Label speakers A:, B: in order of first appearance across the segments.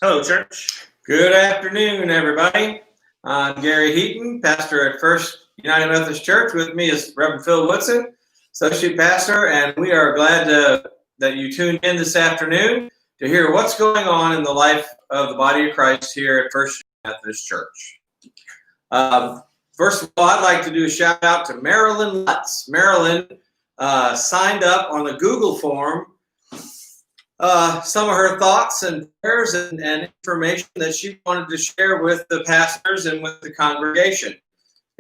A: Hello, church.
B: Good afternoon, everybody. I'm Gary Heaton, pastor at First United Methodist Church. With me is Reverend Phil Woodson, associate pastor, and we are glad that you tuned in this afternoon to hear what's going on in the life of the body of Christ here at First United Methodist Church. First of all, I'd like to do a shout out to Marilyn Lutz. Marilyn signed up on the Google form some of her thoughts and prayers and information that she wanted to share with the pastors and with the congregation.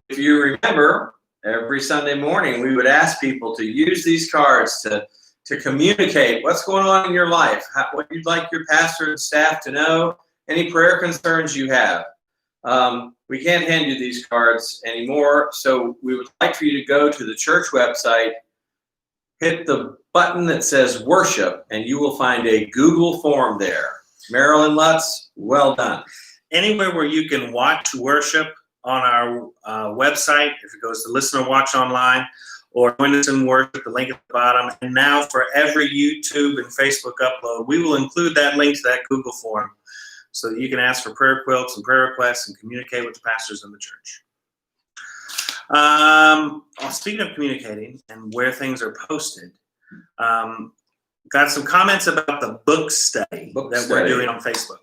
B: If you remember, every Sunday morning we would ask people to use these cards to communicate what's going on in your life, what you'd like your pastor and staff to know, any prayer concerns you have. We can't hand you these cards anymore, so we would like for you to go to the church website, hit the button that says worship, and you will find a Google form there. Marilyn Lutz, well done.
A: Anywhere where you can watch worship on our website, if it goes to listen or watch online, or join us in worship, the link at the bottom. And now for every YouTube and Facebook upload, we will include that link to that Google form so that you can ask for prayer quilts and prayer requests and communicate with the pastors in the church. Speaking of communicating and where things are posted, got some comments about the book study we're doing on Facebook.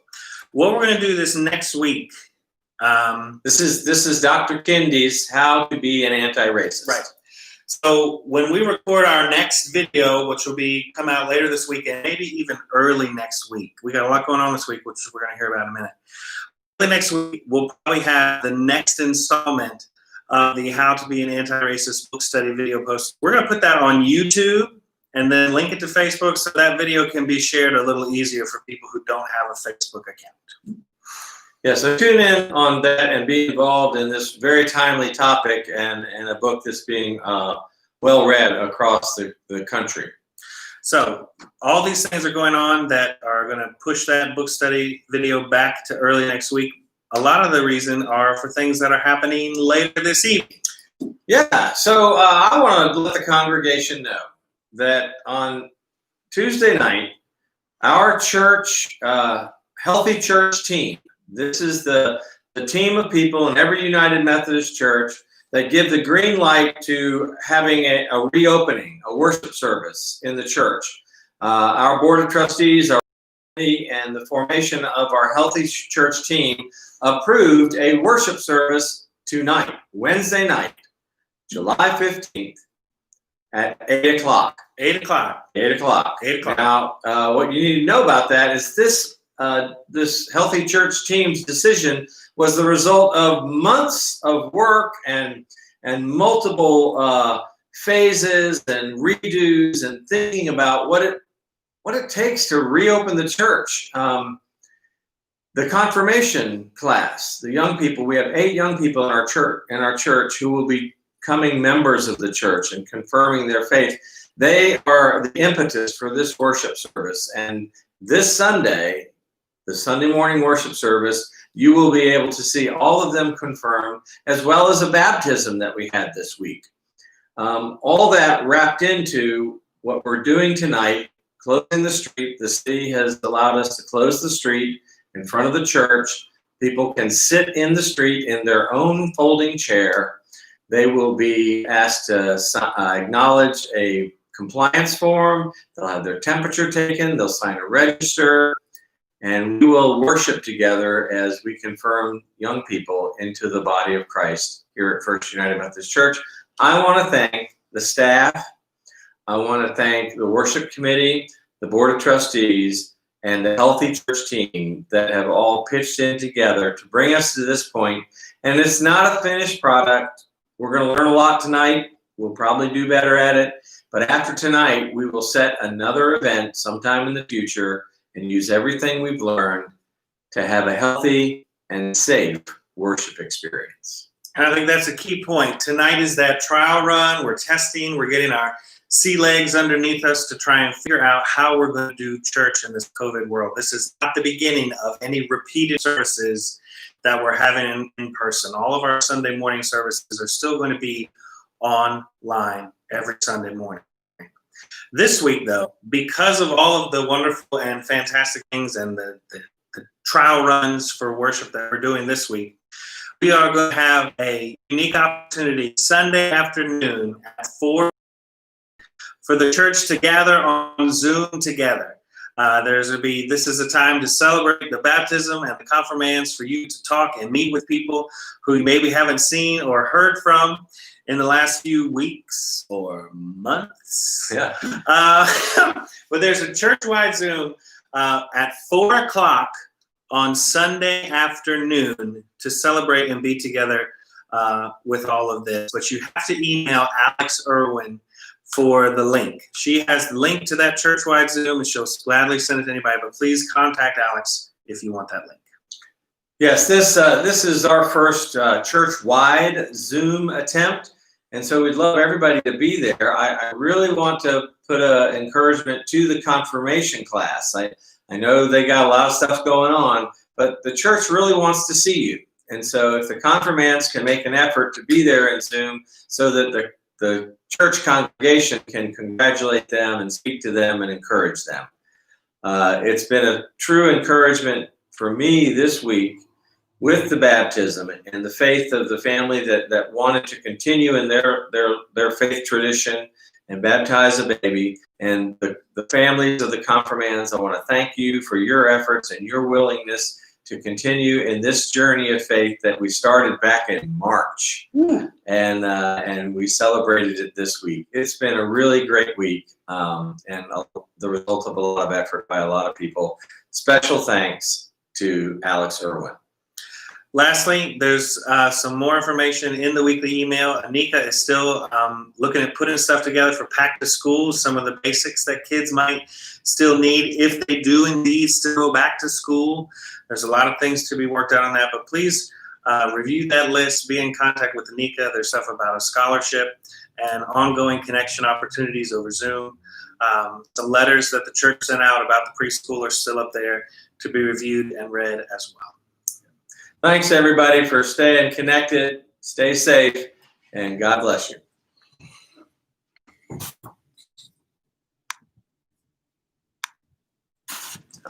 A: What we're going to do this next week.
B: This is Dr. Kindy's How to Be an Anti-Racist.
A: Right. So when we record our next video, which will come out later this week and maybe even early next week, we got a lot going on this week, which we're going to hear about in a minute. Early next week, we'll probably have the next installment of the How to Be an Anti-Racist book study video post. We're going to put that on YouTube and then link it to Facebook so that video can be shared a little easier for people who don't have a Facebook account.
B: Yeah, so tune in on that and be involved in this very timely topic and a book that's being well read across the country.
A: So all these things are going on that are going to push that book study video back to early next week. A lot of the reason are for things that are happening later this evening.
B: Yeah, so I want to let the congregation know that on Tuesday night, our church, Healthy Church team, this is the team of people in every United Methodist Church that give the green light to having a reopening, a worship service in the church. Our board of trustees, and the formation of our Healthy Church team approved a worship service tonight, Wednesday night, July 15th at 8 o'clock.
A: 8 o'clock.
B: 8 o'clock.
A: 8 o'clock.
B: Now, what you need to know about that is this Healthy Church team's decision was the result of months of work and multiple phases and redos and thinking about what it takes to reopen the church. The confirmation class, the young people, we have 8 young people in our church who will be becoming members of the church and confirming their faith. They are the impetus for this worship service. And this Sunday, the Sunday morning worship service, you will be able to see all of them confirmed, as well as a baptism that we had this week. All that wrapped into what we're doing tonight, closing the street. The city has allowed us to close the street in front of the church. People can sit in the street in their own folding chair. They will be asked to acknowledge a compliance form. They'll have their temperature taken. They'll sign a register. And we will worship together as we confirm young people into the body of Christ here at First United Methodist Church. I want to thank the staff. I want to thank the worship committee, the board of trustees, and the Healthy Church team that have all pitched in together to bring us to this point. And it's not a finished product. We're going to learn a lot tonight. We'll probably do better at it. But after tonight, we will set another event sometime in the future and use everything we've learned to have a healthy and safe worship experience.
A: And I think that's a key point. Tonight is that trial run. We're testing. We're getting our sea legs underneath us to try and figure out how we're going to do church in this COVID world. This is not the beginning of any repeated services that we're having in person. All of our Sunday morning services are still going to be online every Sunday morning. This week, though, because of all of the wonderful and fantastic things and the trial runs for worship that we're doing this week, we are going to have a unique opportunity Sunday afternoon at 4 for the church to gather on Zoom together. This is a time to celebrate the baptism and the confirmands, for you to talk and meet with people who you maybe haven't seen or heard from in the last few weeks or months.
B: Yeah.
A: But there's a church-wide Zoom at 4 o'clock on Sunday afternoon to celebrate and be together with all of this. But you have to email Alex Irwin for the link. She has the link to that church-wide Zoom, and she'll gladly send it to anybody. But please contact Alex if you want that link.
B: Yes, this is our first church-wide Zoom attempt, and so we'd love everybody to be there. I really want to put an encouragement to the confirmation class. I know they got a lot of stuff going on, but the church really wants to see you. And so if the confirmands can make an effort to be there in Zoom so that the church congregation can congratulate them and speak to them and encourage them. It's been a true encouragement for me this week with the baptism and the faith of the family that wanted to continue in their faith tradition and baptize a baby. And the families of the confirmands, I want to thank you for your efforts and your willingness to continue in this journey of faith that we started back in March. And we celebrated it this week. It's been a really great week, and the result of a lot of effort by a lot of people. Special thanks to Alex Irwin.
A: Lastly, there's some more information in the weekly email. Anika is still looking at putting stuff together for back to school, some of the basics that kids might still need if they do indeed still go back to school. There's a lot of things to be worked out on that, but please review that list, be in contact with Anika. There's stuff about a scholarship and ongoing connection opportunities over Zoom. The letters that the church sent out about the preschool are still up there to be reviewed and read as well.
B: Thanks, everybody, for staying connected. Stay safe, and God bless you.